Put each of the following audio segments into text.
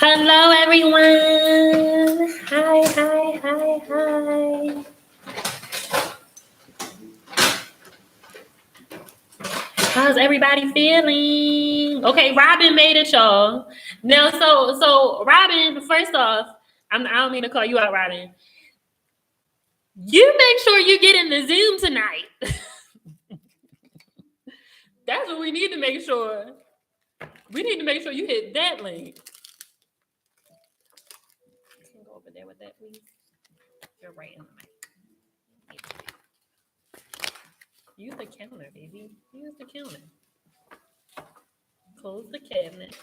Hello, everyone. Hi. How's everybody feeling? Okay, Robin made it, y'all. Now, so Robin, first off, I don't mean to call you out, Robin. You make sure you get in the Zoom tonight. That's what we need to make sure. We need to make sure you hit that link. Can you go over there with that, please? You're right in the mic. Use the counter, baby. Use the counter. Close the cabinet.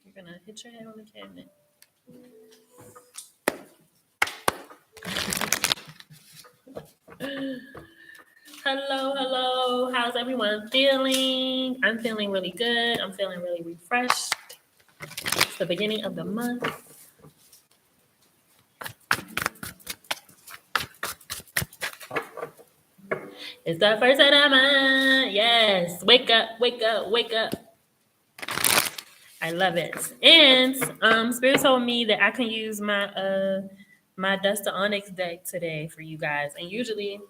You're gonna hit your head on the cabinet. Hello. How's everyone feeling? I'm feeling really good. I'm feeling really refreshed. It's the beginning of the month. It's the first of the month. Yes. Wake up. I love it. And Spirit told me that I can use my Dust to Onyx deck today for you guys. And usually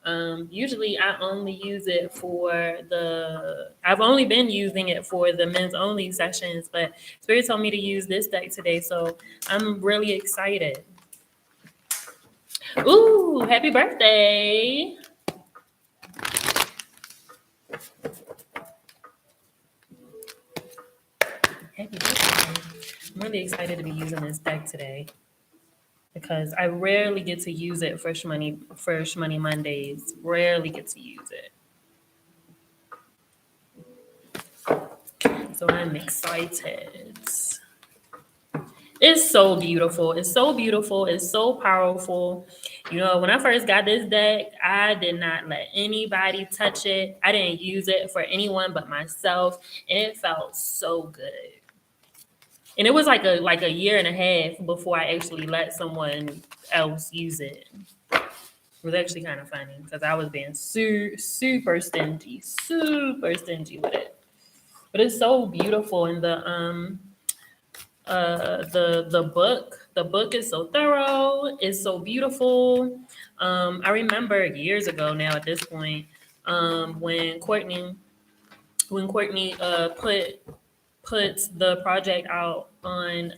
I only use it I've only been using it for the men's only sessions, but Spirit told me to use this deck today, so I'm really excited. Ooh, happy birthday. Happy birthday. I'm really excited to be using this deck today because I rarely get to use it for Schmoney Mondays. Rarely get to use it. So I'm excited. It's so beautiful. It's so powerful. You know, when I first got this deck, I did not let anybody touch it. I didn't use it for anyone but myself, and it felt so good. And it was like a year and a half before I actually let someone else use it. It was actually kind of funny because I was being super stingy with it. But it's so beautiful, and the book is so thorough. It's so beautiful. I remember years ago now at this point, when Courtney puts the project out on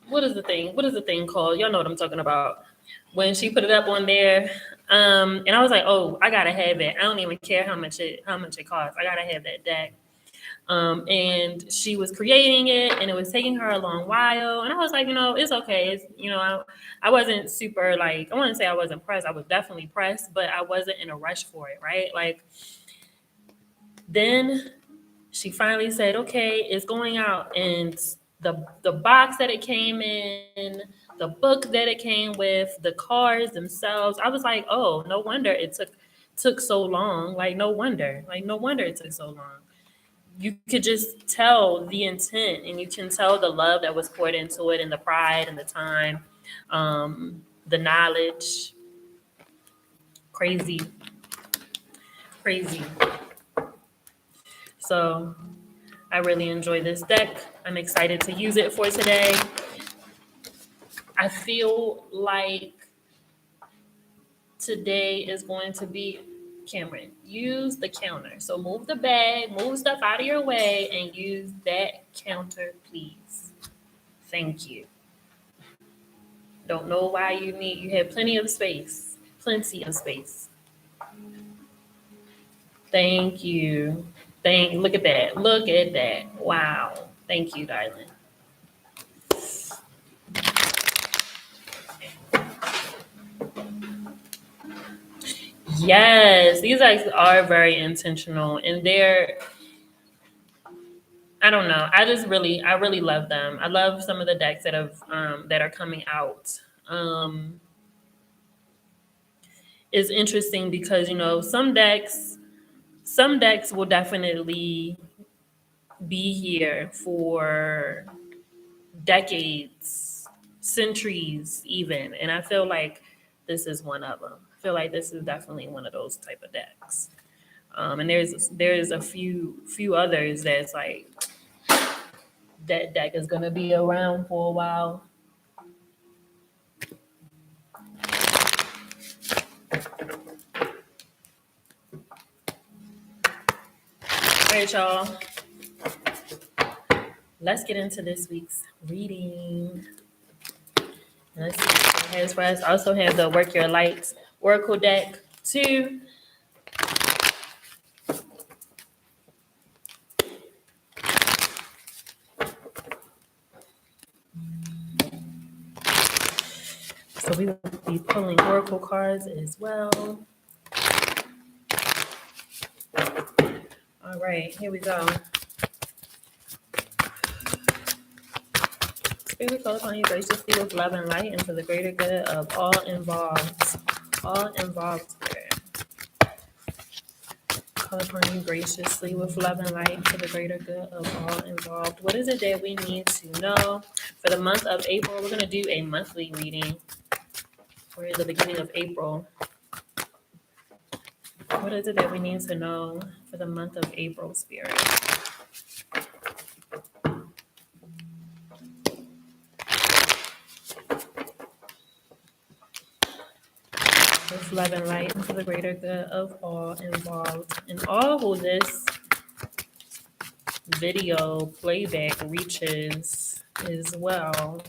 what is the thing called? Y'all know what I'm talking about. When she put it up on there, and I was like, oh, I gotta have it. I don't even care how much it costs. I gotta have that deck. And she was creating it, and it was taking her a long while. And I was like, it's okay. I wasn't super, like, I wouldn't say I wasn't pressed. I was definitely pressed, but I wasn't in a rush for it, right? Like, then she finally said, okay, it's going out. And the box that it came in, the book that it came with, the cards themselves, I was like, oh, no wonder it took so long. Like, no wonder it took so long. You could just tell the intent, and you can tell the love that was poured into it, and the pride and the time, the knowledge. Crazy. So I really enjoy this deck. I'm excited to use it for today. I feel like today is going to be, Cameron, use the counter. So move the bag, move stuff out of your way, and use that counter, please. Thank you. Don't know why you have plenty of space. Thank you. Look at that. Wow. Thank you, darling. Yes, these decks are very intentional, and I don't know. I really love them. I love some of the decks that are coming out. It's interesting because some decks will definitely be here for decades, centuries even, and I feel like this is one of them. I feel like this is definitely one of those type of decks. And there's a few others that's like that deck is gonna be around for a while. All right, y'all. Let's get into this week's reading. Let's see what it has for us. I also have the Work Your Lights Oracle deck too. So we will be pulling Oracle cards as well. All right, here we go. Spirit call upon you graciously with love and light and for the greater good of all involved. All involved here. Call upon you graciously with love and light for the greater good of all involved. What is it that we need to know? For the month of April, we're going to do a monthly reading for the beginning of April. What is it that we need to know for the month of April, Spirit? With love and light and for the greater good of all involved. And all who this video playback reaches as well.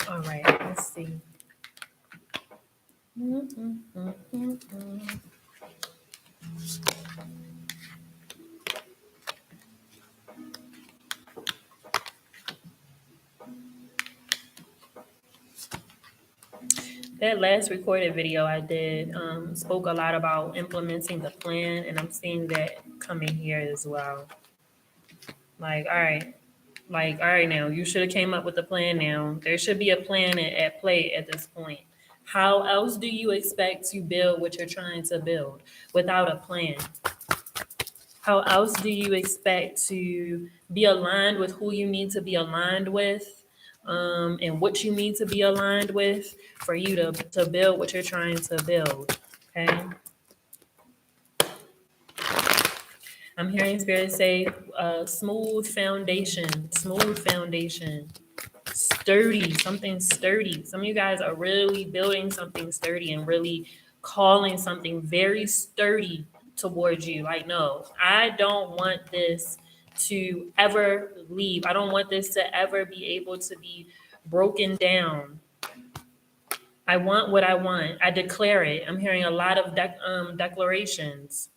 All right, let's see. That last recorded video I did spoke a lot about implementing the plan, and I'm seeing that coming here as well. Like, all right, now you should have came up with a plan. Now there should be a plan at play at this point. How else do you expect to build what you're trying to build without a plan? How else do you expect to be aligned with who you need to be aligned with, and what you need to be aligned with for you to build what you're trying to build? Okay. I'm hearing Spirit say smooth foundation, sturdy, something sturdy. Some of you guys are really building something sturdy and really calling something very sturdy towards you. Like, no, I don't want this to ever leave. I don't want this to ever be able to be broken down. I want what I want. I declare it. I'm hearing a lot of declarations.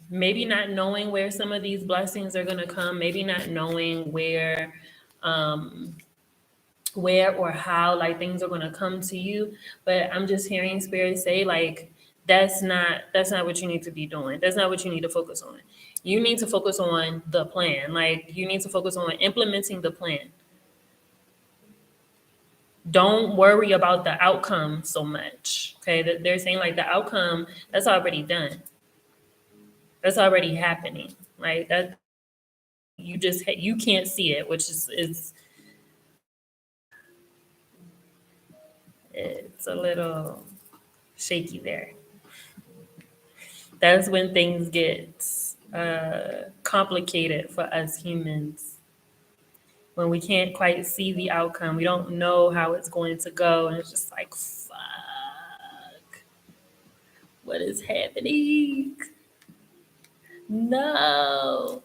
Maybe not knowing where some of these blessings are going to come, maybe not knowing where or how like things are going to come to you, but I'm just hearing Spirit say like that's not what you need to be doing. That's not what you need to focus on. You need to focus on the plan. Like you need to focus on implementing the plan. Don't worry about the outcome so much. Okay, they're saying like the outcome that's already done. That's already happening. Like that, you can't see it, which is it's a little shaky there. That's when things get complicated for us humans. When we can't quite see the outcome, we don't know how it's going to go, and it's just like, fuck, what is happening? No.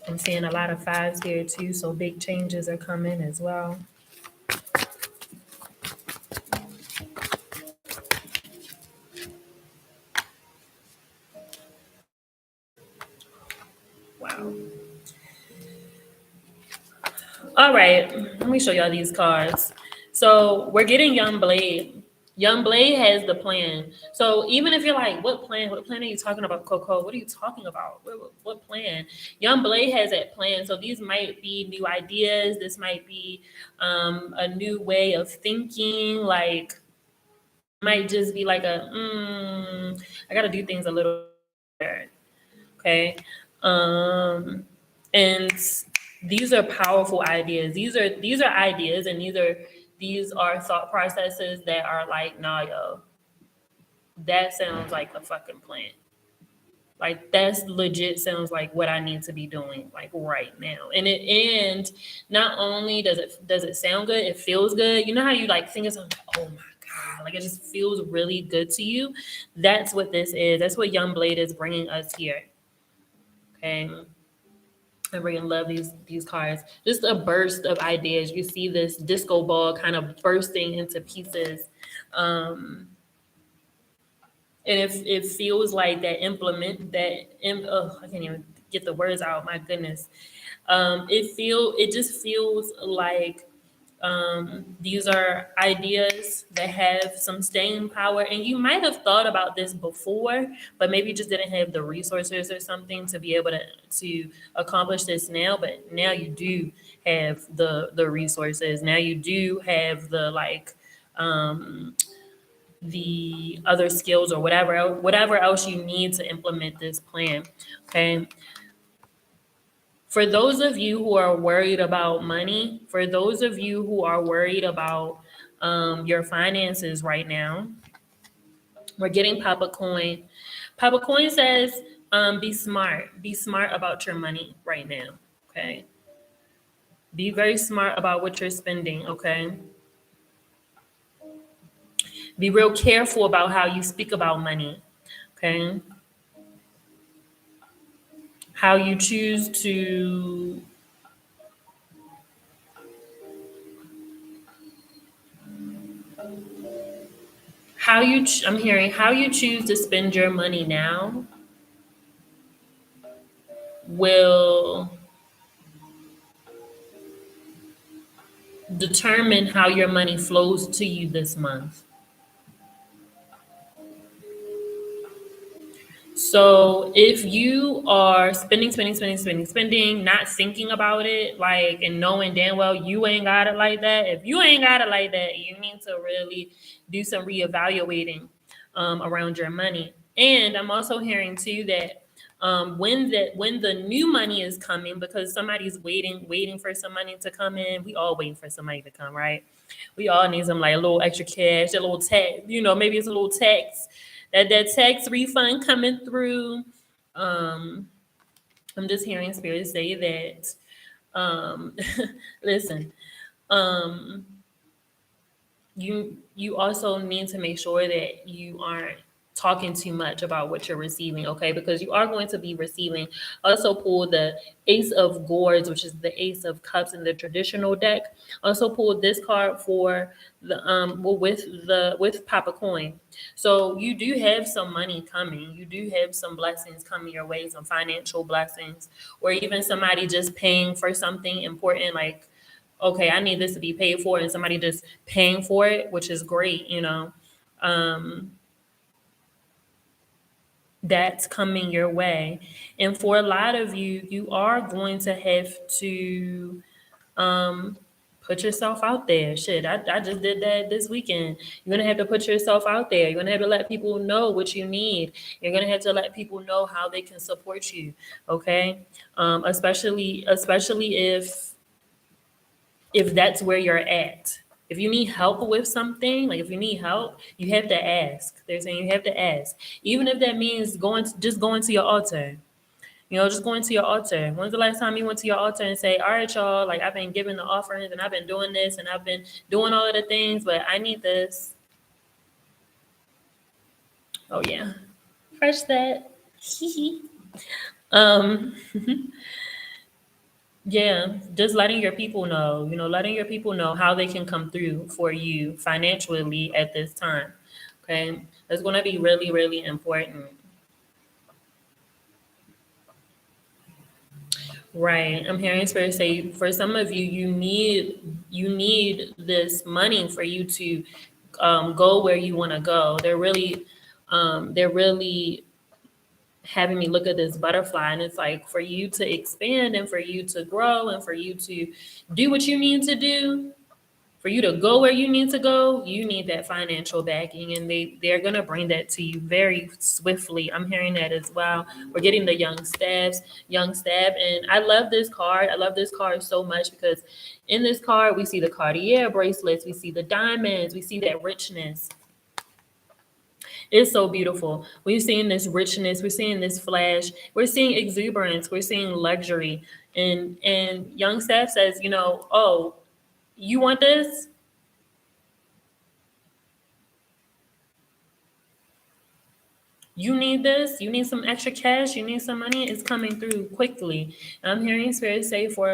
I'm seeing a lot of fives here too, so big changes are coming as well. Wow. All right, let me show y'all these cards. So we're getting Young Blade. Young Blade has the plan. So even if you're like, what plan? What plan are you talking about, Coco? What are you talking about? What plan? Young Blade has that plan. So these might be new ideas. This might be a new way of thinking. Like it might just be like I got to do things a little better. Okay. Um, and these are powerful ideas. These are ideas, and these are thought processes that are like, nah, yo, that sounds like a fucking plan. Like that's legit sounds like what I need to be doing like right now. And not only does it sound good, it feels good. You know how you like think of something, oh my God, like it just feels really good to you. That's what this is. That's what Young Blade is bringing us here. Okay. I really love these cards. Just a burst of ideas. You see this disco ball kind of bursting into pieces. Um, and it feels like that I can't even get the words out, my goodness. It just feels like these are ideas that have some staying power, and you might have thought about this before, but maybe you just didn't have the resources or something to be able to accomplish this now. But now you do have the resources. Now you do have the other skills or whatever else you need to implement this plan. Okay. For those of you who are worried about money, for those of you who are worried about your finances right now, we're getting Papa Coin. Papa Coin says, be smart. Be smart about your money right now. Okay. Be very smart about what you're spending. Okay. Be real careful about how you speak about money. Okay. How you choose to I'm hearing how you choose to spend your money now will determine how your money flows to you this month. So if you are spending, not thinking about it, like, and knowing damn well you ain't got it like that, if you ain't got it like that, you need to really do some reevaluating around your money. And I'm also hearing too that when the new money is coming, because somebody's waiting for some money to come in. We all waiting for some money to come, right? We all need some like a little extra cash, a little tax, maybe it's a little tax, that tax refund coming through. Um, I'm just hearing spirit say that. Listen, um, you also need to make sure that you aren't talking too much about what you're receiving, okay? Because you are going to be receiving. Also pull the Ace of Gourds, which is the Ace of Cups in the traditional deck. Also pull this card for the with Papa Coin. So you do have some money coming. You do have some blessings coming your way, some financial blessings, or even somebody just paying for something important, like, okay, I need this to be paid for, and somebody just paying for it, which is great. Um, that's coming your way. And for a lot of you, you are going to have to um, put yourself out there. Shit, I just did that this weekend. You're going to have to put yourself out there. You're going to have to let people know what you need. You're going to have to let people know how they can support you. Okay. Especially if that's where you're at. If you need help with something, like if you need help, you have to ask. They're saying you have to ask. Even if that means just going to your altar. Just going to your altar. When's the last time you went to your altar and say, all right, y'all, like I've been giving the offerings and I've been doing this and I've been doing all of the things, but I need this. Oh yeah. Fresh that. um Yeah, just letting your people know how they can come through for you financially at this time. Okay. That's going to be really, really important. Right. I'm hearing spirit say for some of you, you need this money for you to go where you want to go. They're really having me look at this butterfly, and it's like for you to expand and for you to grow and for you to do what you need to do, for you to go where you need to go, you need that financial backing, and they're gonna bring that to you very swiftly. I'm hearing that as well. We're getting the young staff, and I love this card. I love this card so much because in this card we see the Cartier bracelets, we see the diamonds, we see that richness. It's so beautiful. We're seeing this richness, we're seeing this flash, we're seeing exuberance, we're seeing luxury, and young staff says, oh, you want this? You need this, you need some extra cash, you need some money, it's coming through quickly. And I'm hearing spirit say for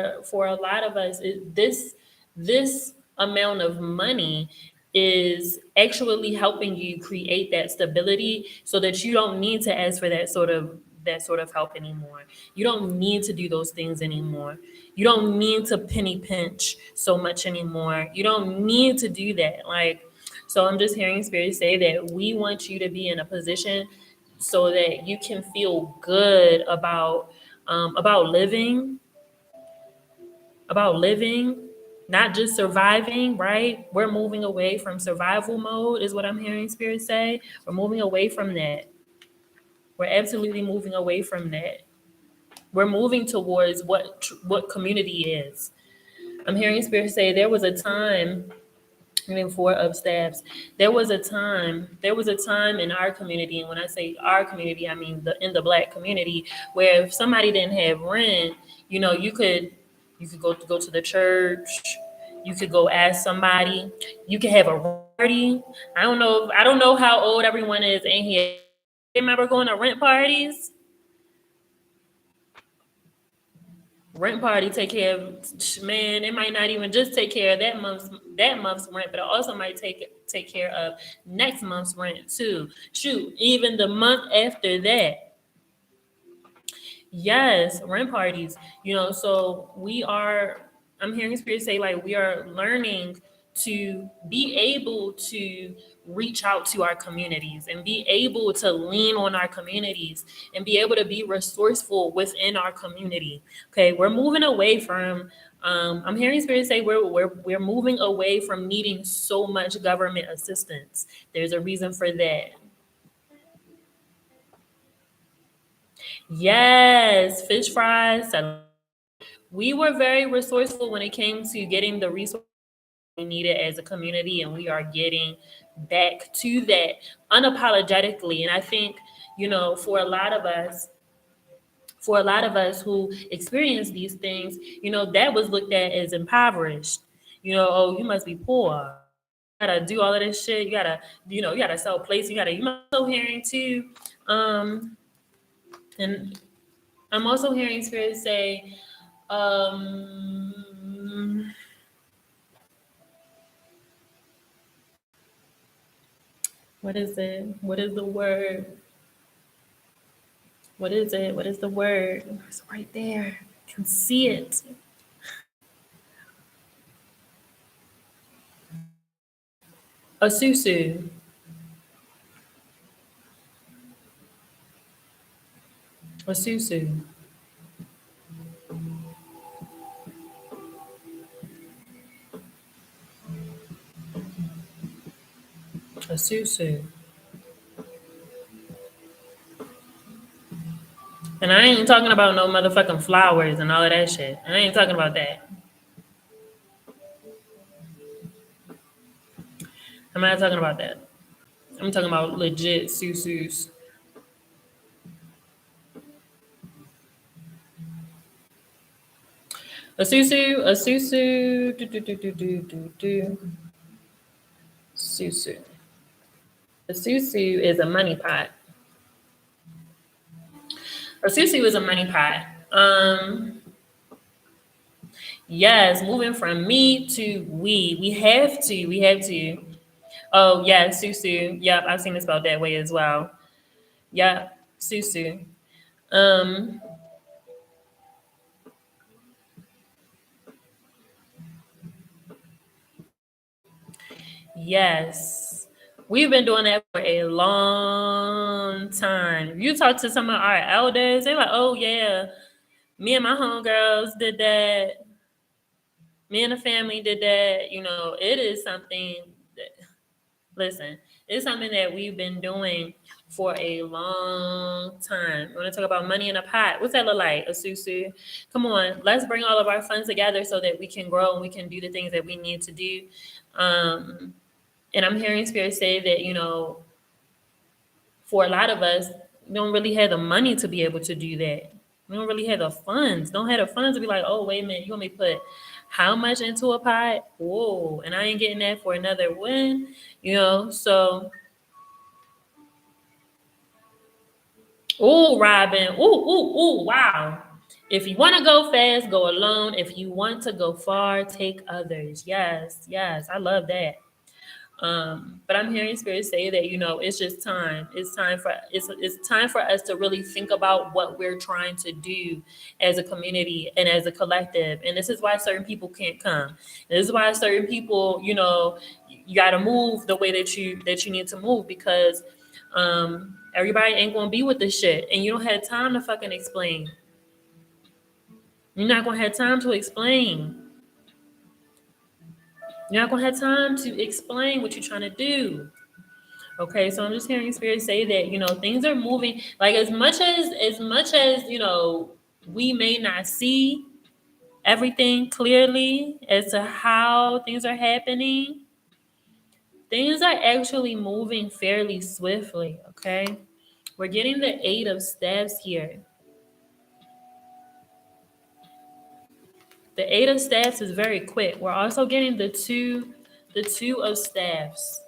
a lot of us, this amount of money is actually helping you create that stability so that you don't need to ask for that sort of help anymore. You don't need to do those things anymore. You don't need to penny pinch so much anymore. You don't need to do that. Like, so I'm just hearing spirit say that we want you to be in a position so that you can feel good about living, not just surviving. Right? We're moving away from survival mode, is what I'm hearing spirit say. We're moving away from that. We're absolutely moving away from that. We're moving towards what community is. I'm hearing spirit say there was a time, even four of staffs. There was a time in our community, and when I say our community, I mean in the Black community, where if somebody didn't have rent, you could go to the church, you could go ask somebody, you could have a party. I don't know how old everyone is in here. Remember going to rent parties? Rent party take care of, man, it might not even just take care of that month's rent, but it also might take care of next month's rent too. Shoot, even the month after that. Yes, rent parties. So I'm hearing spirit say like we are learning to be able to reach out to our communities and be able to lean on our communities and be able to be resourceful within our community. Okay, we're moving away from I'm hearing spirit say we're moving away from needing so much government assistance. There's a reason for that. Yes, fish fries. We were very resourceful when it came to getting the resources we needed as a community, and we are getting back to that unapologetically. And I think, for a lot of us who experience these things, that was looked at as impoverished. Oh, you must be poor. You gotta do all of this shit. You gotta sell plates. You also hearing too. And I'm also hearing spirit say, um, what is it? What is the word? What is it? What is the word? It's right there. I can see it. A susu. A susu. A susu. And I ain't talking about no motherfucking flowers and all of that shit. I ain't talking about that. I'm not talking about that. I'm talking about legit susus. A susu, susu. A susu is a money pot. A susu is a money pot. Yes, moving from me to we. We have to. Oh yeah, susu. Yep, I've seen it spelled that way as well. Yep, susu. Um, yes. We've been doing that for a long time. If you talk to some of our elders, they're like, oh yeah, me and my homegirls did that. Me and the family did that. You know, it is something that, listen, it's something that we've been doing for a long time. You want to talk about money in a pot? What's that look like, a susu? Come on, let's bring all of our funds together so that we can grow and we can do the things that we need to do. Um, and I'm hearing Spirit say that, you know, for a lot of us, we don't really have the money to be able to do that. We don't really have the funds. Don't have the funds to be like, oh, wait a minute, you want me to put how much into a pot? Whoa, and I ain't getting that for another win, you know? So, oh, Robin, wow. If you want to go fast, go alone. If you want to go far, take others. Yes, yes, I love that. But I'm hearing Spirit say that, you know, it's just time. It's time for us to really think about what we're trying to do as a community and as a collective. And this is why certain people can't come. This is why certain people, you know, you got to move the way that you need to move, because everybody ain't gonna be with this shit, and you don't have time to fucking explain. You're not gonna have time to explain. You're not gonna have time to explain what you're trying to do. Okay, so I'm just hearing Spirit say that, you know, things are moving. Like, as much as you know, we may not see everything clearly as to how things are happening. Things are actually moving fairly swiftly. Okay, we're getting the Eight of Staves here. The Eight of Staves is very quick. We're also getting the Two of Staves.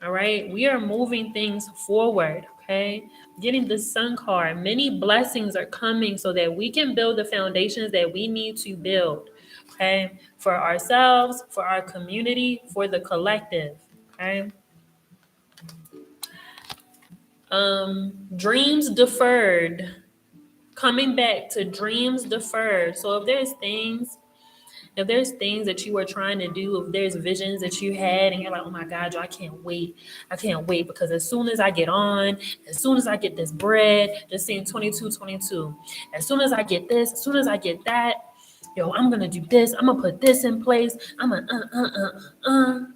All right, we are moving things forward. Okay, getting the Sun card. Many blessings are coming so that we can build the foundations that we need to build. Okay, for ourselves, for our community, for the collective. Okay. Dreams deferred. Coming back to dreams deferred. So if there's things that you are trying to do, if there's visions that you had and you're like, oh my God, I can't wait. I can't wait, because as soon as I get on, as soon as I get this bread, just seeing 22, as soon as I get this, as soon as I get that, yo, I'm going to do this. I'm going to put this in place. I'm going to,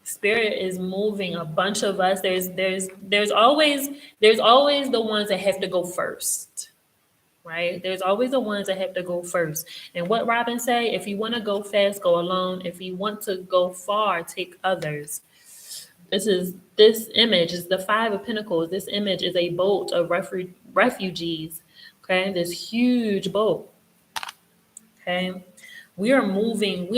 Spirit is moving a bunch of us. There's always the ones that have to go first. Right? There's always the ones that have to go first. And what Robin say, if you want to go fast, go alone. If you want to go far, take others. This image is the Five of Pentacles. This image is a boat of refugees. Okay, this huge boat. Okay. We are moving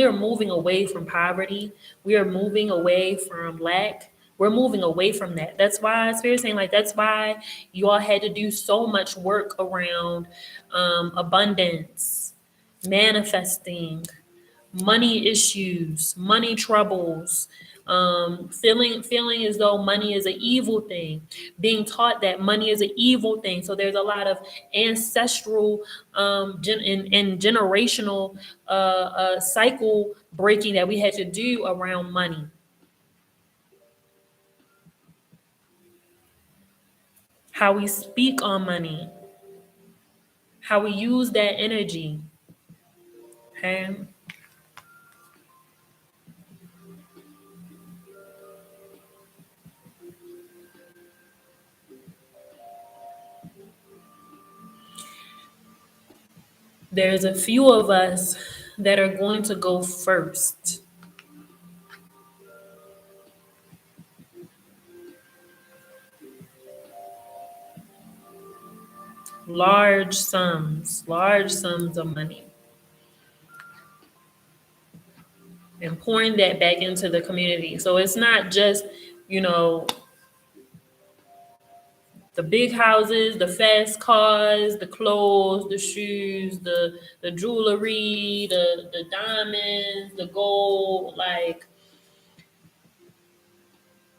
away from poverty. We are moving away from lack. We're moving away from that. That's why Spirit's saying, like, that's why you all had to do so much work around abundance, manifesting, money issues, money troubles, feeling as though money is an evil thing, being taught that money is an evil thing. So there's a lot of ancestral and generational cycle breaking that we had to do around money. How we speak on money, how we use that energy. Okay. There's a few of us that are going to go first. Large sums of money, and pouring that back into the community. So it's not just, you know, the big houses, the fast cars, the clothes, the shoes, the jewelry, the diamonds, the gold, like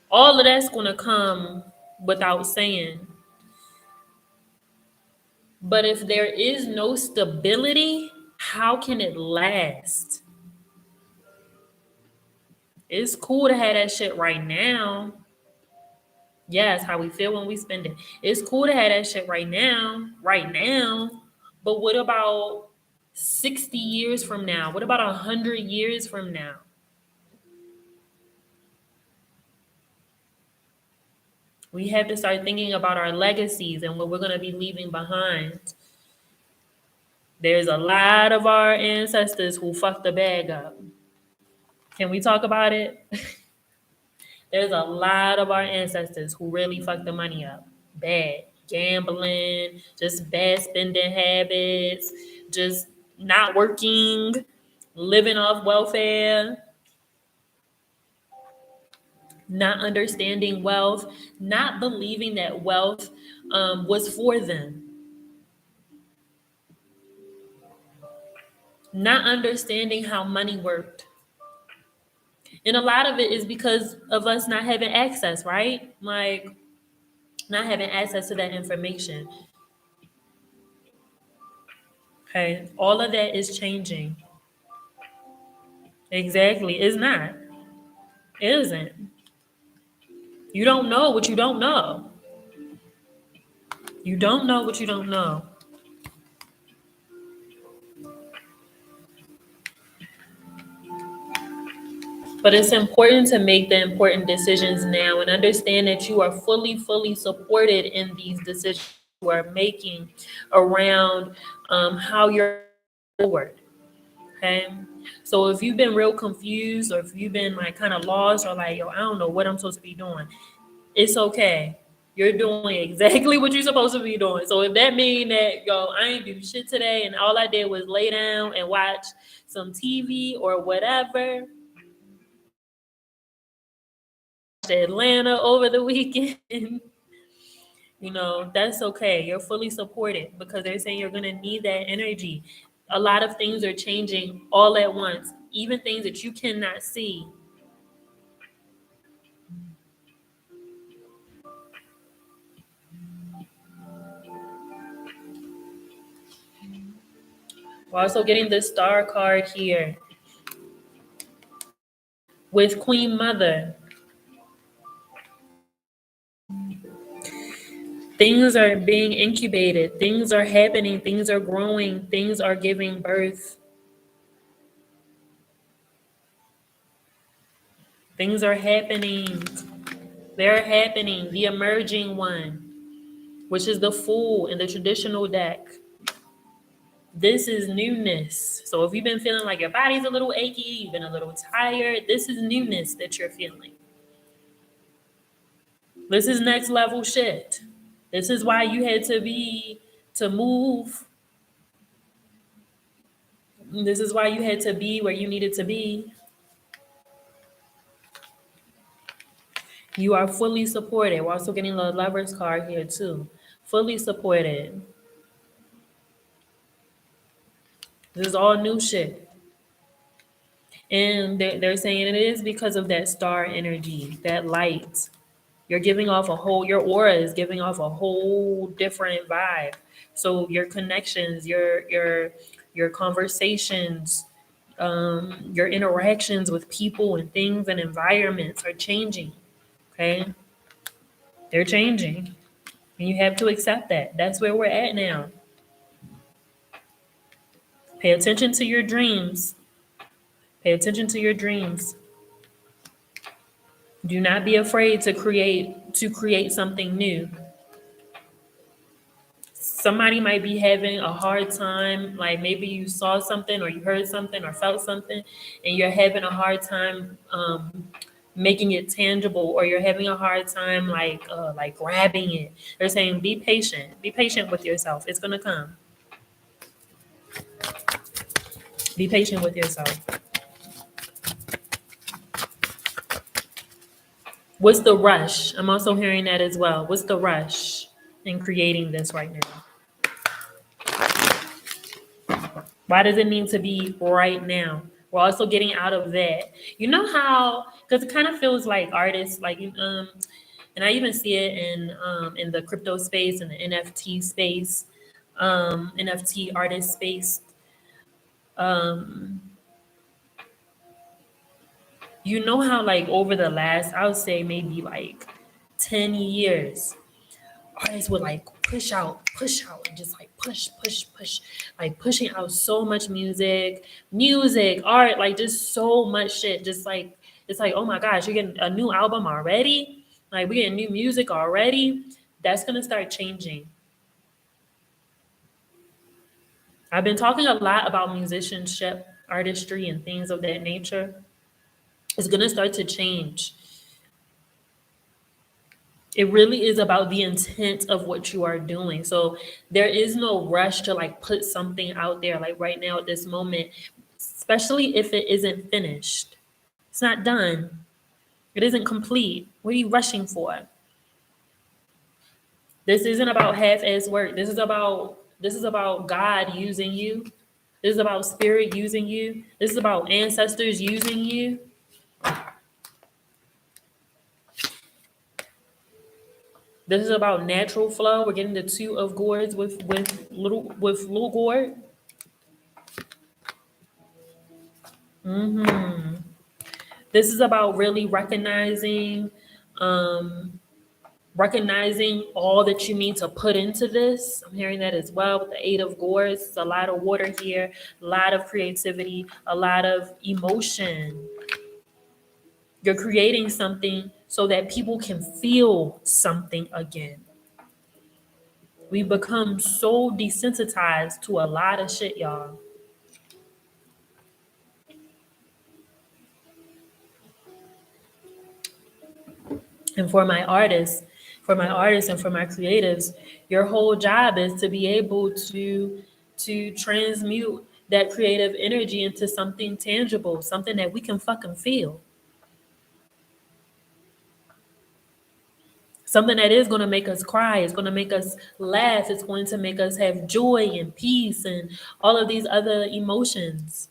all of that's gonna come without saying. But if there is no stability, how can it last? It's cool to have that shit right now. Yes, how we feel when we spend it. It's cool to have that shit right now. But what about 60 years from now? What about 100 years from now? We have to start thinking about our legacies and what we're going to be leaving behind. There's a lot of our ancestors who fucked the bag up. Can we talk about it? There's a lot of our ancestors who really fucked the money up. Bad. Gambling, just bad spending habits, just not working, living off welfare, not understanding wealth, not believing that wealth was for them, not understanding how money worked. And a lot of it is because of us not having access, right? Like, not having access to that information. Okay. All of that is changing. Exactly. It's not. It isn't. You don't know what you don't know. You don't know what you don't know. But it's important to make the important decisions now and understand that you are fully supported in these decisions you are making around how you're forward. Okay. So if you've been real confused or if you've been like kind of lost or like, yo, I don't know what I'm supposed to be doing, it's okay. You're doing exactly what you're supposed to be doing. So if that mean that, yo, I ain't do shit today and all I did was lay down and watch some TV or whatever, Atlanta over the weekend, that's okay. You're fully supported because they're saying you're gonna need that energy. A lot of things are changing all at once, even things that you cannot see. We're also getting the star card here with Queen Mother. Things are being incubated, things are happening, things are growing, things are giving birth, things are happening. They're happening. The emerging one, which is the Fool in the traditional deck. This is newness. So if you've been feeling like your body's a little achy, you've been a little tired, this is newness that you're feeling. This is next level shit. This is why you had to move. This is why you had to be where you needed to be. You are fully supported. We're also getting the Lover's card here too. Fully supported. This is all new shit. And they're saying it is because of that star energy, that light. You're giving off your aura is giving off a whole different vibe. So your connections, your conversations, your interactions with people and things and environments are changing. Okay, they're changing, and you have to accept that. That's where we're at now. Pay attention to your dreams. Pay attention to your dreams. Do not be afraid to create something new. Somebody might be having a hard time, like maybe you saw something or you heard something or felt something, and you're having a hard time making it tangible, or you're having a hard time like grabbing it. They're saying be patient. Be patient with yourself. It's gonna come. Be patient with yourself. What's the rush? I'm also hearing that as well. What's the rush in creating this right now? Why does it need to be right now? We're also getting out of that. You know how, because it kind of feels like artists, like and I even see it in the crypto space and the NFT space. NFT artist space. Um, you know how like over the last, I would say maybe like 10 years, artists would like push out, and just like push, like pushing out so much music, art, like just so much shit. Just like it's like, oh my gosh, you're getting a new album already? Like we're getting new music already. That's gonna start changing. I've been talking a lot about musicianship, artistry, and things of that nature. It's gonna start to change. It really is about the intent of what you are doing. So there is no rush to like put something out there like right now at this moment, especially if it isn't finished. It's not done. It isn't complete. What are you rushing for? This isn't about half-ass work. This is about God using you. This is about spirit using you. This is about ancestors using you. This is about natural flow. We're getting the two of gourds with little gourd. This is about really um, recognizing all that you need to put into this. I'm hearing that as well with the Eight of Gourds. It's a lot of water here, a lot of creativity, a lot of emotion. You're creating something so that people can feel something again. We become so desensitized to a lot of shit, y'all. And for my artists and for my creatives, your whole job is to be able to transmute that creative energy into something tangible, something that we can fucking feel. Something that is going to make us cry, it's going to make us laugh, it's going to make us have joy and peace and all of these other emotions.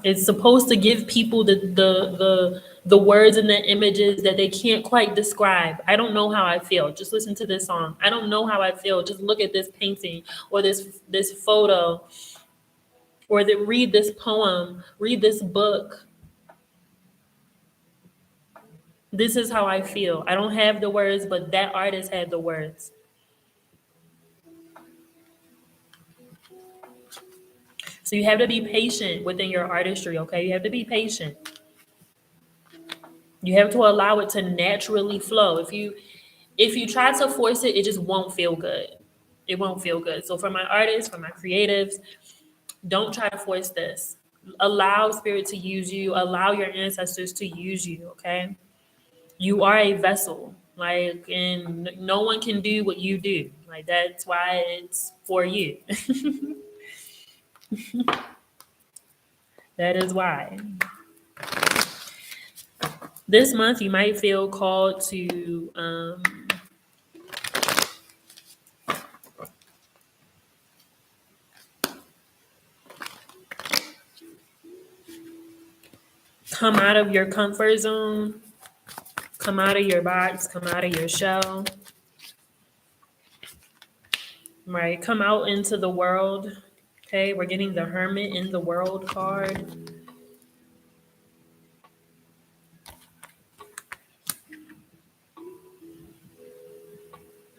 It's supposed to give people the words and the images that they can't quite describe. I don't know how I feel. Just listen to this song. I don't know how I feel. Just look at this painting or this photo or read this poem, read this book. This is how I feel. I don't have the words, but that artist had the words. So you have to be patient within your artistry, okay? You have to be patient. You have to allow it to naturally flow. If you try to force it, it just won't feel good. It won't feel good. So for my artists, for my creatives, don't try to force this. Allow spirit to use you. Allow your ancestors to use you, okay? You are a vessel. Like, and no one can do what you do. Like, that's why it's for you. That is why. This month, you might feel called to come out of your comfort zone, come out of your box, come out of your shell, right? Come out into the world. Okay, we're getting the Hermit in the World card.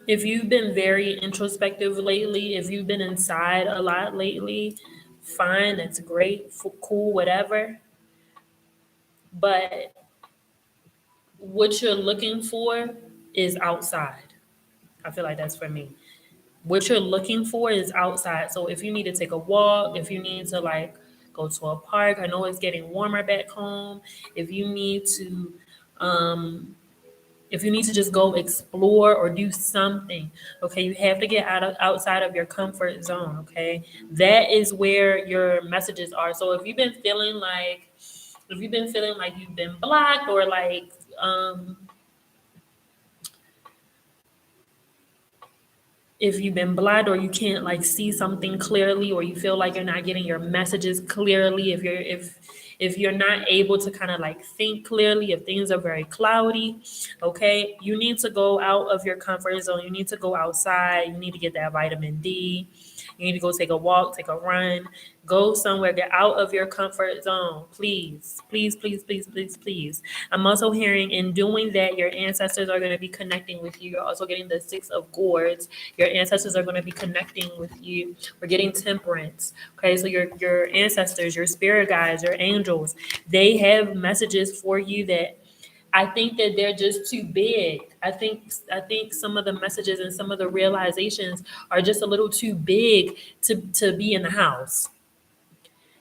If you've been very introspective lately, if you've been inside a lot lately, fine, that's great, cool, whatever. But what you're looking for is outside. I feel like that's for me. What you're looking for is outside. So if you need to take a walk, if you need to like go to a park, I know it's getting warmer back home. If you need to um if you need to just go explore or do something, okay, you have to get outside of your comfort zone, okay? That is where your messages are. So if you've been feeling like you've been blocked or um if you've been blocked or you can't like see something clearly, or you feel like you're not getting your messages clearly, if you're not able to kind of like think clearly, if things are very cloudy, okay, you need to go out of your comfort zone. You need to go outside. You need to get that vitamin D. You need to go take a walk, take a run, go somewhere, get out of your comfort zone. Please, please, please, please, please, please. I'm also hearing in doing that, your ancestors are going to be connecting with you. You're also getting the Six of Gourds. Your ancestors are going to be connecting with you. We're getting temperance. Okay, so your ancestors, your spirit guides, your angels, they have messages for you that I think that they're just too big. I think some of the messages and some of the realizations are just a little too big to be in the house.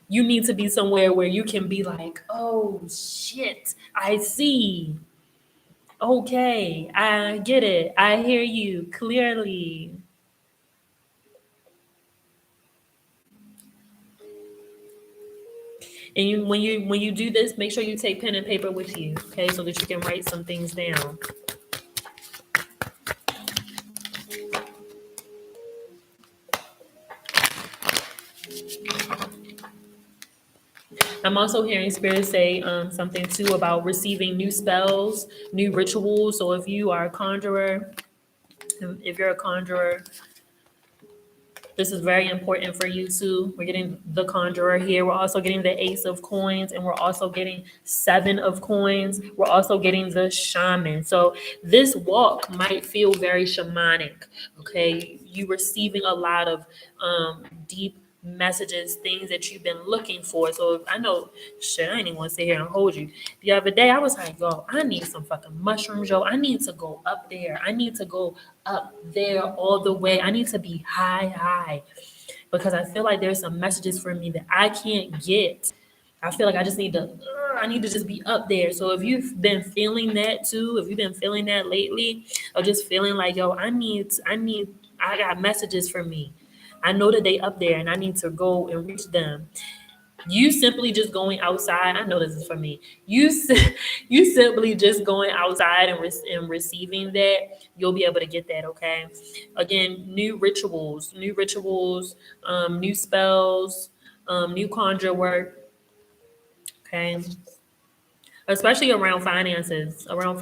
You need to be somewhere where you can be like, oh shit, I see. Okay, I get it. I hear you clearly. And when you do this, make sure you take pen and paper with you, okay, so that you can write some things down. I'm also hearing spirit say something too about receiving new spells, new rituals. So if you're a conjurer, this is very important for you too. We're getting the conjurer here. We're also getting the ace of coins, and we're also getting seven of coins. We're also getting the shaman. So this walk might feel very shamanic. Okay, you receiving a lot of deep messages, things that you've been looking for. So I know, shit, I ain't even want to sit here and hold you. The other day, I was like, yo, I need some fucking mushrooms, yo. I need to go up there. I need to go up there all the way. I need to be high, high, because I feel like there's some messages for me that I can't get. I feel like I need to just be up there. So if you've been feeling that too, if you've been feeling that lately, or just feeling like, yo, I got messages for me. I know that they up there and I need to go and reach them. You simply just going outside. I know this is for me. You simply just going outside and receiving that. You'll be able to get that. Okay. Again, new rituals, new spells, new conjure work. Okay, especially around finances, around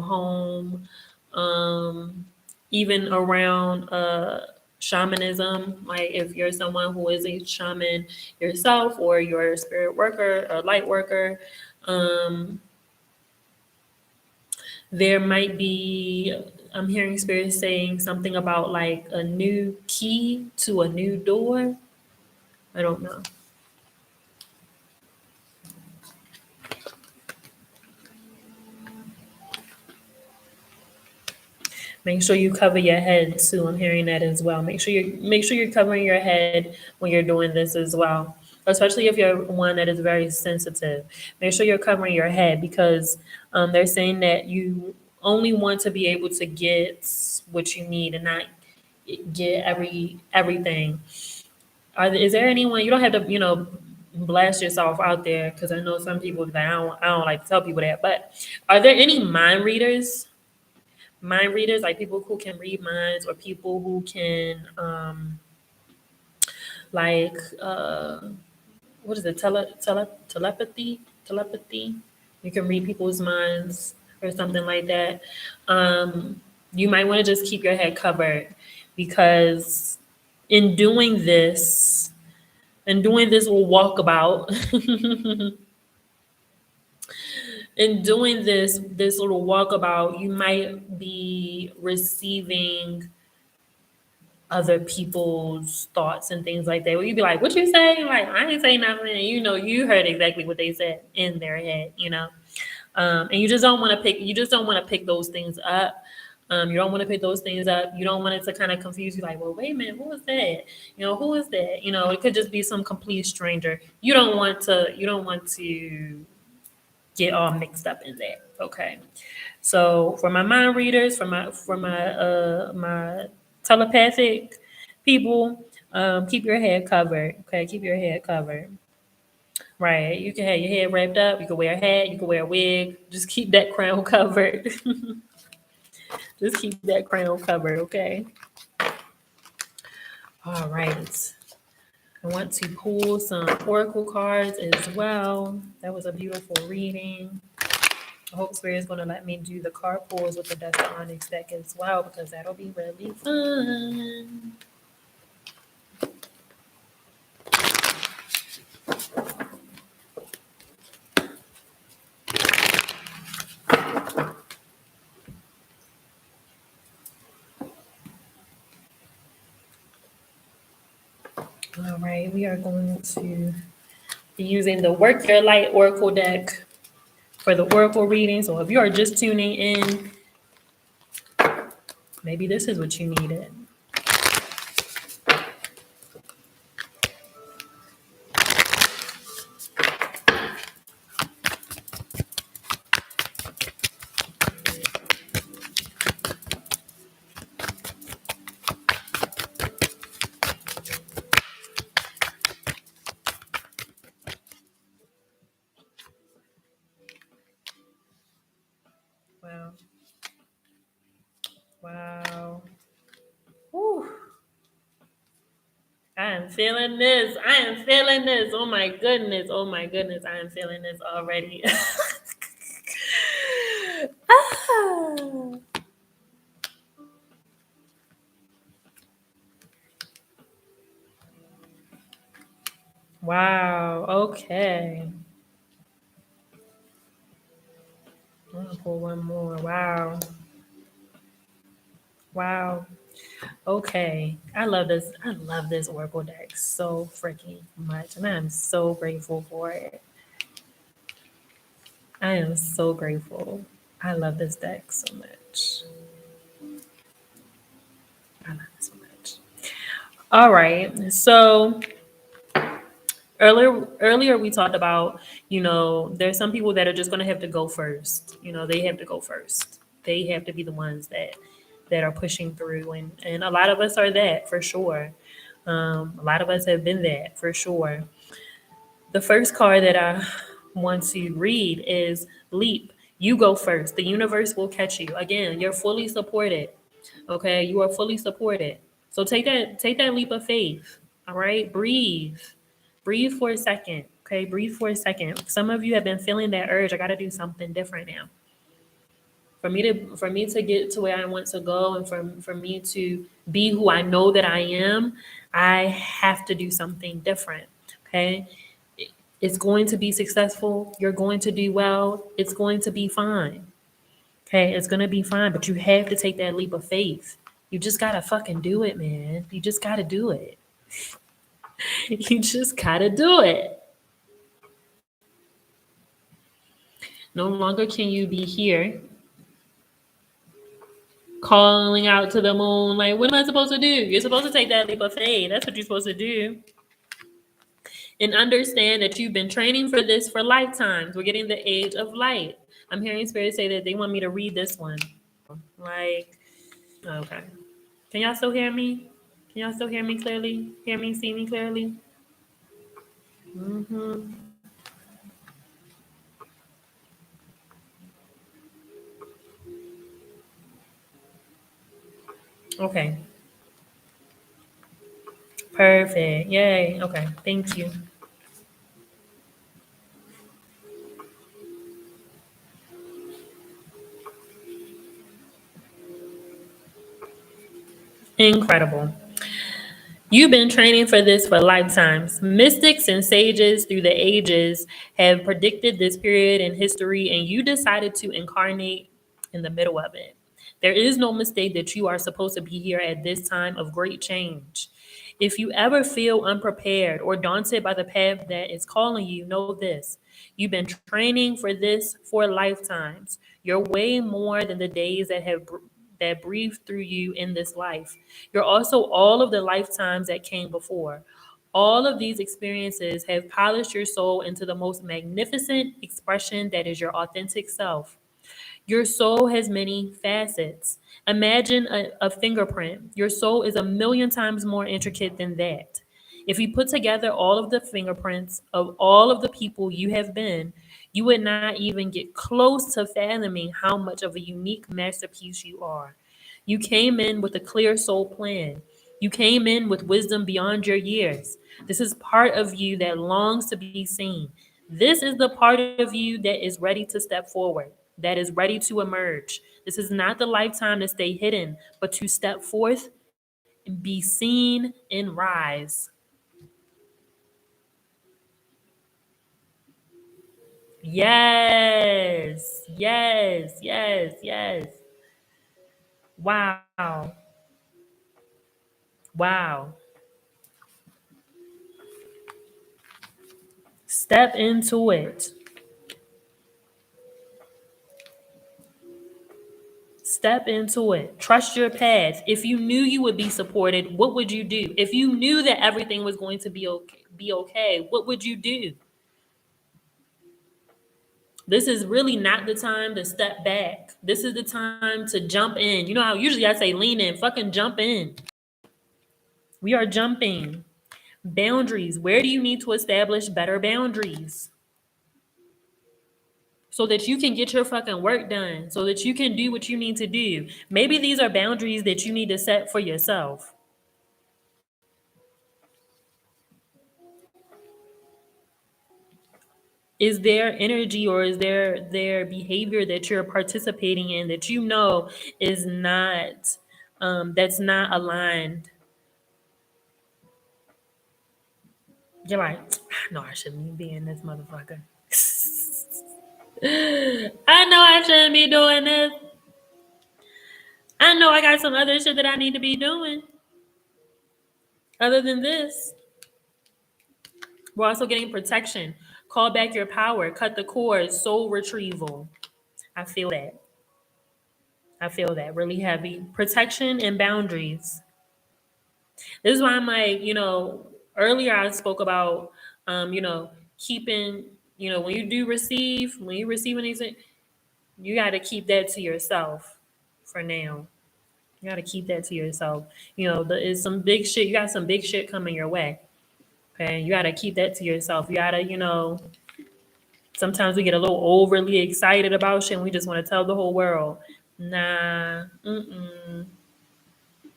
home, um, even around shamanism. Like if you're someone who is a shaman yourself, or you're a spirit worker or light worker, um, there might be. I'm hearing spirits saying something about like a new key to a new door. I don't know. Make sure you cover your head too. I'm hearing that as well. Make sure you're covering your head when you're doing this as well. Especially if you're one that is very sensitive. Make sure you're covering your head, because they're saying that you only want to be able to get what you need and not get everything. Is there anyone, you don't have to, blast yourself out there, because I know some people that I don't like to tell people that, but are there any mind readers, like people who can read minds, or people who can like what is it, telepathy, you can read people's minds or something like that. You might want to just keep your head covered, because in doing this walkabout, in doing this little walkabout, you might be receiving other people's thoughts and things like that. Where you'd be like, "What you say?" Like, I ain't say nothing. And you heard exactly what they said in their head. And you just don't want to pick. You just don't want to pick those things up. You don't want to pick those things up. You don't want it to kind of confuse you. Like, well, wait a minute, who was that? Who is that? It could just be some complete stranger. You don't want to. You don't want to get all mixed up in that. Okay. So for my mind readers, for my telepathic people, keep your head covered. Okay, keep your head covered. Right. You can have your head wrapped up. You can wear a hat. You can wear a wig. Just keep that crown covered. Just keep that crown covered, okay? All right. I want to pull some oracle cards as well. That was a beautiful reading. I hope Spirit is going to let me do the card pulls with the Dust of Onyx deck as well because that'll be really fun. All right, we are going to be using the Work Your Light Oracle deck for the Oracle reading. So if you are just tuning in, maybe this is what you needed. Wow. Wow. Whew. I am feeling this. I am feeling this. Oh my goodness. Oh my goodness. I am feeling this already. Ah. Wow. Okay. I'm gonna pull one more. Wow. Wow. Okay. I love this. I love this Oracle deck so freaking much. And I am so grateful for it. I am so grateful. I love this deck so much. I love it so much. All right. So earlier we talked about, there's some people that are just gonna have to go first. They have to go first. They have to be the ones that are pushing through, and a lot of us are that for sure. A lot of us have been that for sure. The first card that I want to read is Leap. You go first. The universe will catch you. Again, you're fully supported. Okay, you are fully supported. So take that leap of faith. All right, breathe. Breathe for a second. Okay, breathe for a second. Some of you have been feeling that urge. I got to do something different now. For me to get to where I want to go, and for me to be who I know that I am, I have to do something different. Okay, it's going to be successful. You're going to do well. It's going to be fine. Okay, it's going to be fine, but you have to take that leap of faith. You just got to fucking do it, man. You just got to do it. You just got to do it. No longer can you be here calling out to the moon, like, what am I supposed to do? You're supposed to take that leap of faith. That's what you're supposed to do. And understand that you've been training for this for lifetimes. We're getting the age of light. I'm hearing Spirit say that they want me to read this one. Like, okay. Can y'all still hear me? Can y'all still hear me clearly? Hear me, see me clearly? Mm-hmm. Okay. Perfect. Yay. Okay. Thank you. Incredible. You've been training for this for lifetimes. Mystics and sages through the ages have predicted this period in history, and you decided to incarnate in the middle of it. There is no mistake that you are supposed to be here at this time of great change. If you ever feel unprepared or daunted by the path that is calling you, know this. You've been training for this for lifetimes. You're way more than the days that breathe through you in this life. You're also all of the lifetimes that came before. All of these experiences have polished your soul into the most magnificent expression that is your authentic self. Your soul has many facets. Imagine a fingerprint. Your soul is a million times more intricate than that. If you put together all of the fingerprints of all of the people you have been, you would not even get close to fathoming how much of a unique masterpiece you are. You came in with a clear soul plan. You came in with wisdom beyond your years. This is part of you that longs to be seen. This is the part of you that is ready to step forward, that is ready to emerge. This is not the lifetime to stay hidden, but to step forth and be seen and rise. Yes, yes, yes, yes. Wow, wow. Step into it. Step into it. Trust your path. If you knew you would be supported, what would you do? If you knew that everything was going to be okay, what would you do? This is really not the time to step back. This is the time to jump in. You know how usually I say lean in, fucking jump in. We are jumping. Boundaries. Where do you need to establish better boundaries? So that you can get your fucking work done, so that you can do what you need to do. Maybe these are boundaries that you need to set for yourself. Is there energy or is there behavior that you're participating in that you know is not that's not aligned? You're like, I know I shouldn't even be in this motherfucker. I know I shouldn't be doing this. I know I got some other shit that I need to be doing other than this. We're also getting protection. Call back your power. Cut the cord. Soul retrieval. I feel that. I feel that really heavy. Protection and boundaries. This is why I'm like, earlier I spoke about, keeping, when you receive anything, you got to keep that to yourself for now. You got to keep that to yourself. It's some big shit. You got some big shit coming your way. Okay. You got to keep that to yourself. You got to, sometimes we get a little overly excited about shit and we just want to tell the whole world, nah,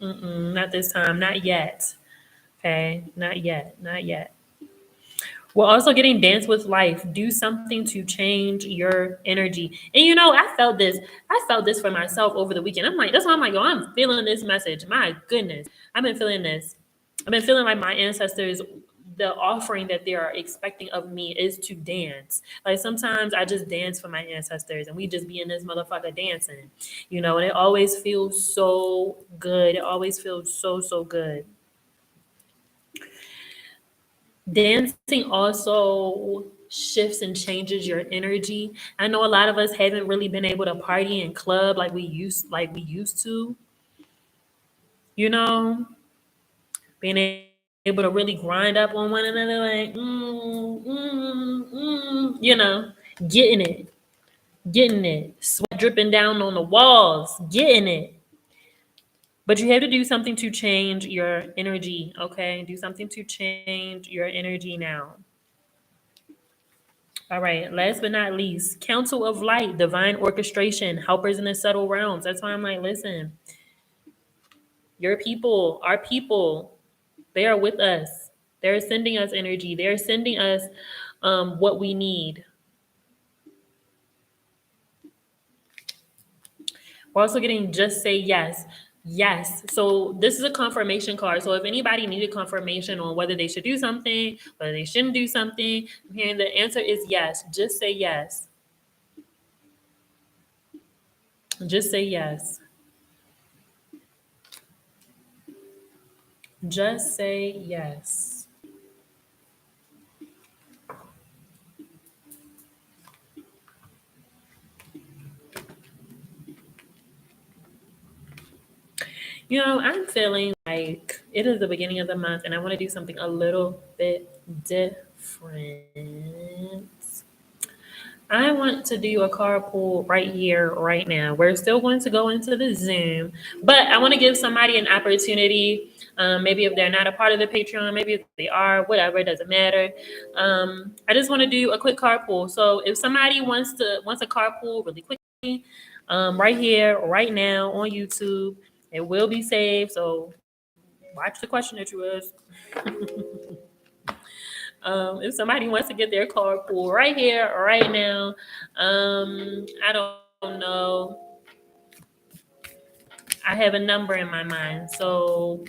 not this time, not yet. Okay, not yet, not yet. We're also getting dance with life. Do something to change your energy. And I felt this. I felt this for myself over the weekend. I'm like, that's why I'm like, yo, I'm feeling this message. My goodness. I've been feeling this. I've been feeling like my ancestors, the offering that they are expecting of me is to dance. Like sometimes I just dance for my ancestors and we just be in this motherfucker dancing, and it always feels so good. It always feels so, so good. Dancing also shifts and changes your energy. I know a lot of us haven't really been able to party and club like we used to, you know, being able to really grind up on one another like getting it, sweat dripping down on the walls, getting it. But you have to do something to change your energy, okay? Do something to change your energy now. All right, last but not least, Council of Light, divine orchestration, helpers in the subtle realms. That's why I'm like, listen, your people, our people, they are with us. They're sending us energy. They're sending us what we need. We're also getting just say yes. Yes. So this is a confirmation card. So if anybody needed confirmation on whether they should do something, whether they shouldn't do something, I'm hearing the answer is yes. Just say yes. Just say yes. Just say yes. I'm feeling like it is the beginning of the month and I want to do something a little bit different. I want to do a carpool right here, right now. We're still going to go into the Zoom, but I want to give somebody an opportunity. Maybe if they're not a part of the Patreon, maybe if they are, whatever, it doesn't matter. I just want to do a quick carpool. So if somebody wants a carpool really quickly, right here, right now on YouTube, it will be saved. So watch the question that you asked. If somebody wants to get their carpool right here, right now, I don't know. I have a number in my mind. So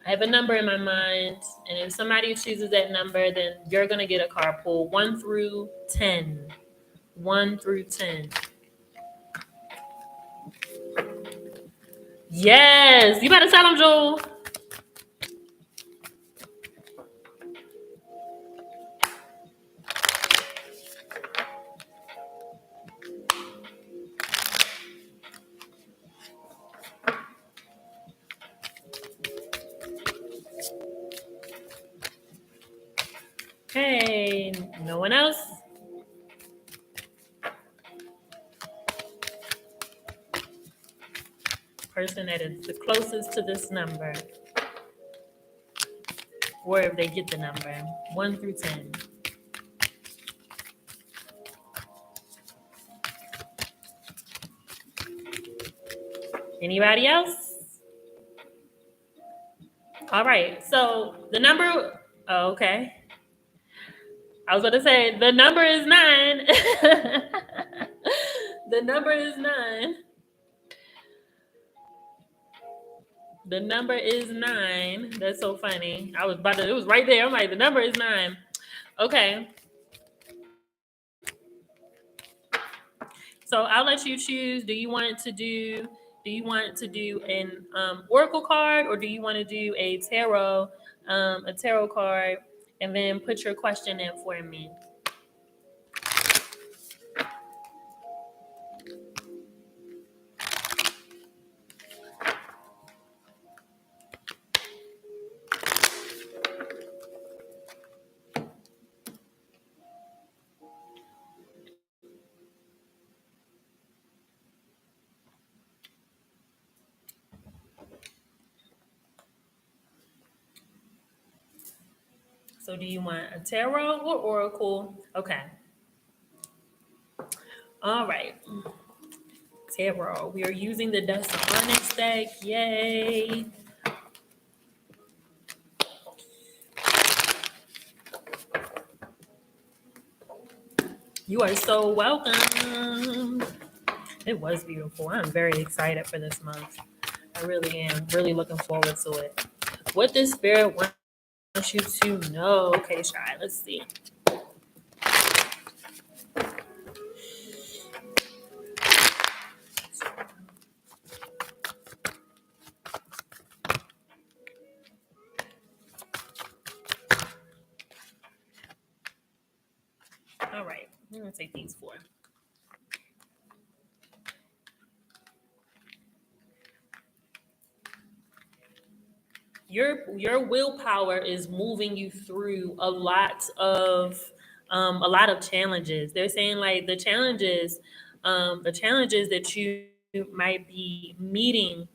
I have a number in my mind, and if somebody chooses that number, then you're gonna get a carpool 1 through 10. 1 through 10. Yes, you better tell them, Joel. Hey, no one else? Person that is the closest to this number, or if they get the number 1 through 10. Anybody else? All right. So the number. Oh, okay. I was going to say the number is 9. The number is 9. The number is 9. That's so funny. I was about to. It was right there. I'm like, the number is 9. Okay. So I'll let you choose. Do you want to do an oracle card, or do you want to do a tarot card, and then put your question in for me? So do you want a tarot or oracle? Okay. All right. Tarot. We are using the Dust of Onyx deck. Yay. You are so welcome. It was beautiful. I'm very excited for this month. I really am. Really looking forward to it. What does Spirit want you to know? Okay, Shy, let's see. All right, I'm going to take these 4. Your willpower is moving you through a lot of challenges. They're saying like the challenges that you might be meeting,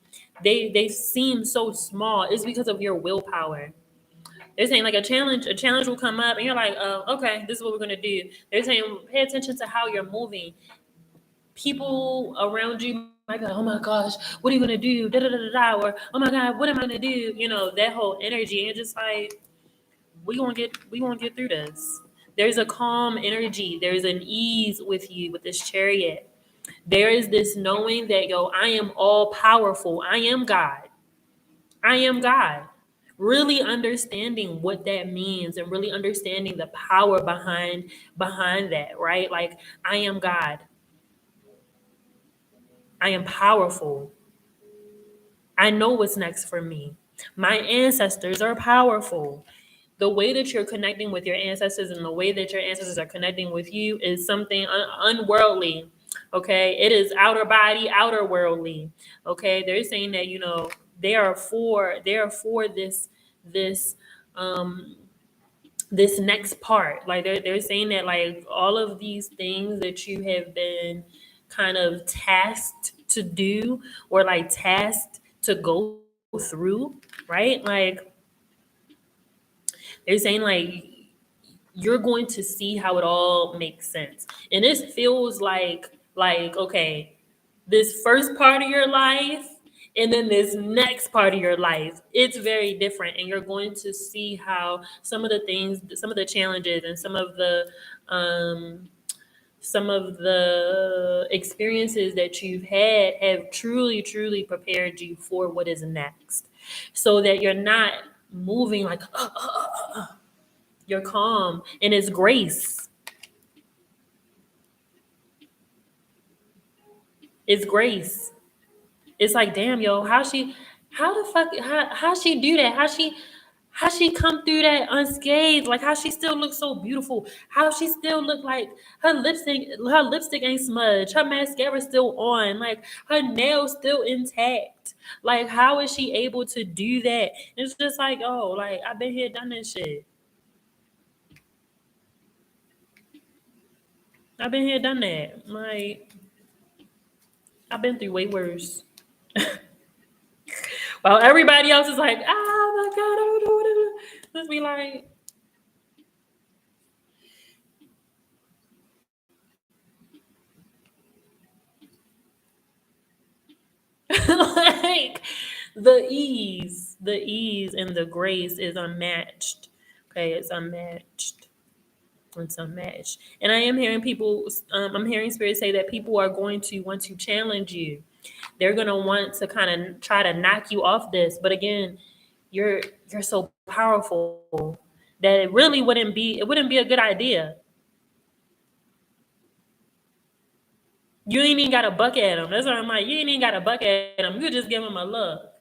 they seem so small. It's because of your willpower. They're saying like a challenge will come up, and you're like, oh, okay, this is what we're gonna do. They're saying pay attention to how you're moving. People around you might be like, oh my gosh, what are you gonna do? Da da da da da. Or oh my god, what am I gonna do? You know that whole energy, and you're just like, we gonna get through this. There's a calm energy. There's an ease with you with this chariot. There is this knowing that I am all powerful. I am God. I am God. Really understanding what that means and really understanding the power behind that, right? Like I am God. I am powerful. I know what's next for me. My ancestors are powerful. The way that you're connecting with your ancestors and the way that your ancestors are connecting with you is something unworldly. Okay, it is outer body, outer worldly. Okay, they're saying that they are for this um this next part. Like they're saying that like all of these things that you have been kind of tasked to do or like tasked to go through, right? Like they're saying like you're going to see how it all makes sense. And this feels like okay, this first part of your life and then this next part of your life, it's very different, and you're going to see how some of the things, some of the challenges, and um some of the experiences that you've had have truly prepared you for what is next, so that you're not moving like you're calm, and it's grace. It's grace. It's like, damn, yo, how the fuck, how she do that? How she come through that unscathed? Like, how she still looks so beautiful? How she still look like her lipstick ain't smudged, her mascara still on, like her nails still intact. Like, how is she able to do that? It's just like, oh, like I've been here, done this shit. I've been here, done that. Like, I've been through way worse. While everybody else is like, oh my god, I don't know what to do. Let's be like, like the ease and the grace is unmatched. Okay, it's unmatched. It's unmatched. And I am hearing people, I'm hearing spirits say that people are going to want to challenge you. They're gonna want to kind of try to knock you off this. But again, you're you're so powerful that it wouldn't be a good idea. You ain't even got to buck at them. That's what I'm like. You ain't even got to buck at them. You could just give them a look.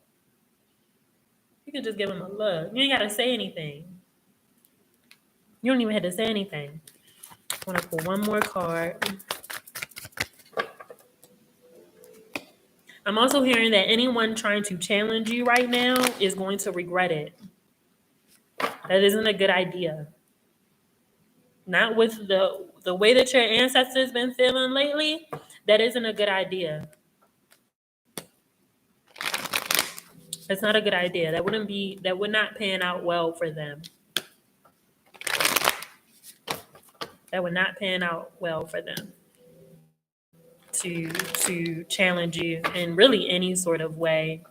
You could just give them a look. You ain't got to say anything. You don't even have to say anything. I want to pull one more card. I'm also hearing that anyone trying to challenge you right now is going to regret it. That isn't a good idea. Not with the way that your ancestors been feeling lately. That isn't a good idea. That's not a good idea. That would not pan out well for them. That would not pan out well for them to challenge you in really any sort of way.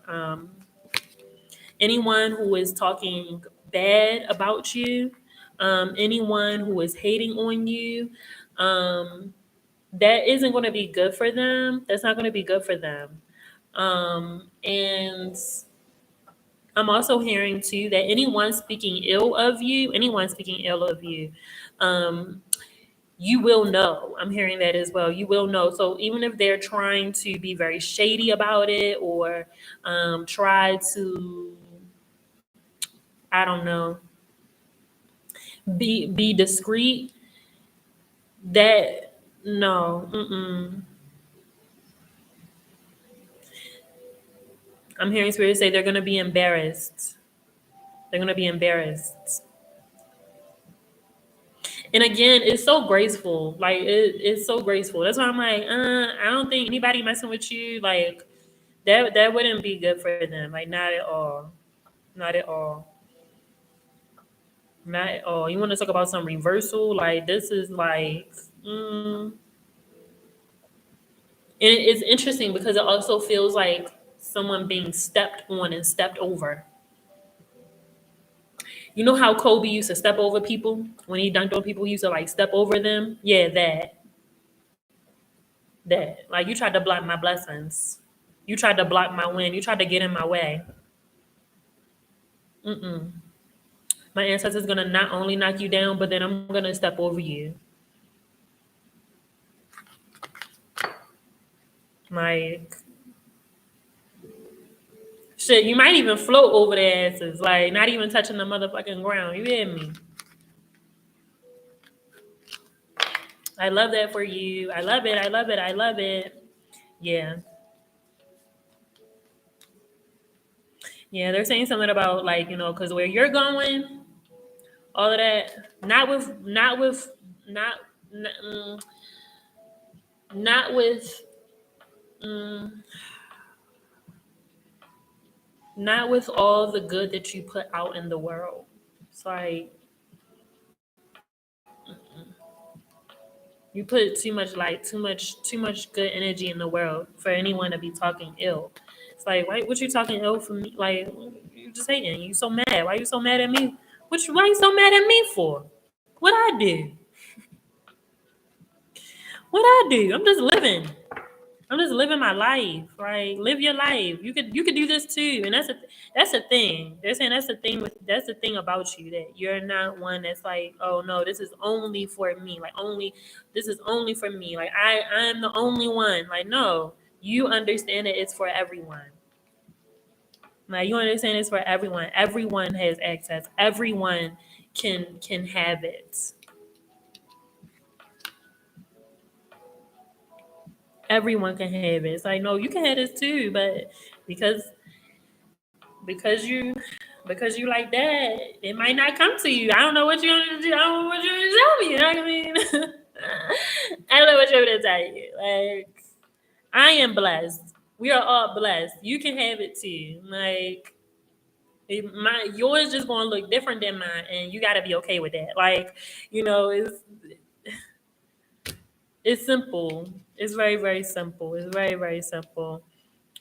Anyone who is talking bad about you, anyone who is hating on you, um, that isn't going to be good for them. That's not going to be good for them. And I'm also hearing too that anyone speaking ill of you, um, you will know. I'm hearing that as well. You will know. So even if they're trying to be very shady about it or try to, I don't know, be discreet, that no, I'm hearing spirits say they're going to be embarrassed. They're going to be embarrassed. And again, it's so graceful. Like it's so graceful. That's why I'm like, I don't think anybody messing with you like that wouldn't be good for them. Like not at all. Not at all. Not at all. You want to talk about some reversal? Like this is like, and it's interesting because it also feels like someone being stepped on and stepped over. You know how Kobe used to step over people when he dunked on people? He used to like step over them. Yeah, that. Like you tried to block my blessings. You tried to block my win. You tried to get in my way. Mm-mm. My ancestors gonna not only knock you down, but then I'm gonna step over you. Like shit, you might even float over their asses, like not even touching the motherfucking ground. You hear me? I love that for you. I love it. I love it. I love it. Yeah. Yeah, they're saying something about like, because where you're going, all of that. Not not, not with mm, not with all the good that you put out in the world. It's like you put too much light, too much good energy in the world for anyone to be talking ill. It's like, why? What you talking ill for me? Like, you just hating. You so mad. Why you so mad at me? Why you so mad at me for? What I do? What I do? I'm just living. I'm just living my life, right? Live your life. You could do this too, and that's the thing. They're saying that's the thing about you, that you're not one that's like, oh no, this is only for me. Like only this is only for me. Like I'm the only one. Like no, you understand that it's for everyone. Like you understand it's for everyone. Everyone has access. Everyone can have it. Everyone can have it. It's like no, you can have this too, but because because you because you like that, it might not come to you. I don't know what you're gonna do. I don't know what you're gonna tell me. You know what I mean? I don't know what you're gonna tell you. Like I am blessed. We are all blessed. You can have it too. Like yours just gonna look different than mine, and you gotta be okay with that. Like it's simple. It's very simple. It's very simple.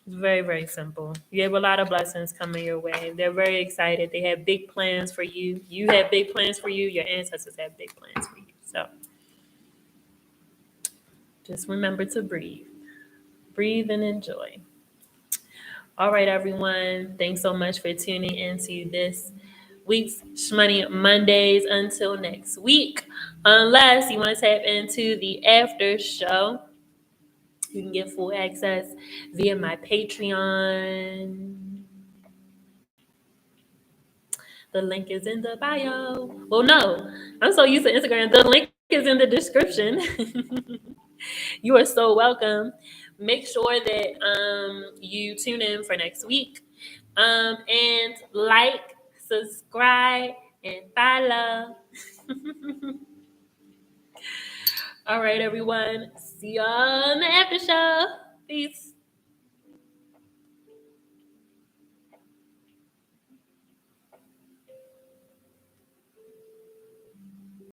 It's very simple. You have a lot of blessings coming your way. They're very excited. They have big plans for you. You have big plans for you. Your ancestors have big plans for you. So just remember to breathe. Breathe and enjoy. All right, everyone. Thanks so much for tuning into this week's Schmoney Mondays. Until next week. Unless you want to tap into the after show, you can get full access via my Patreon. The link is in the bio. Well, no, I'm so used to Instagram. The link is in the description. You are so welcome. Make sure that you tune in for next week. And like, subscribe, and follow. All right, everyone. See y'all in the after show. Peace.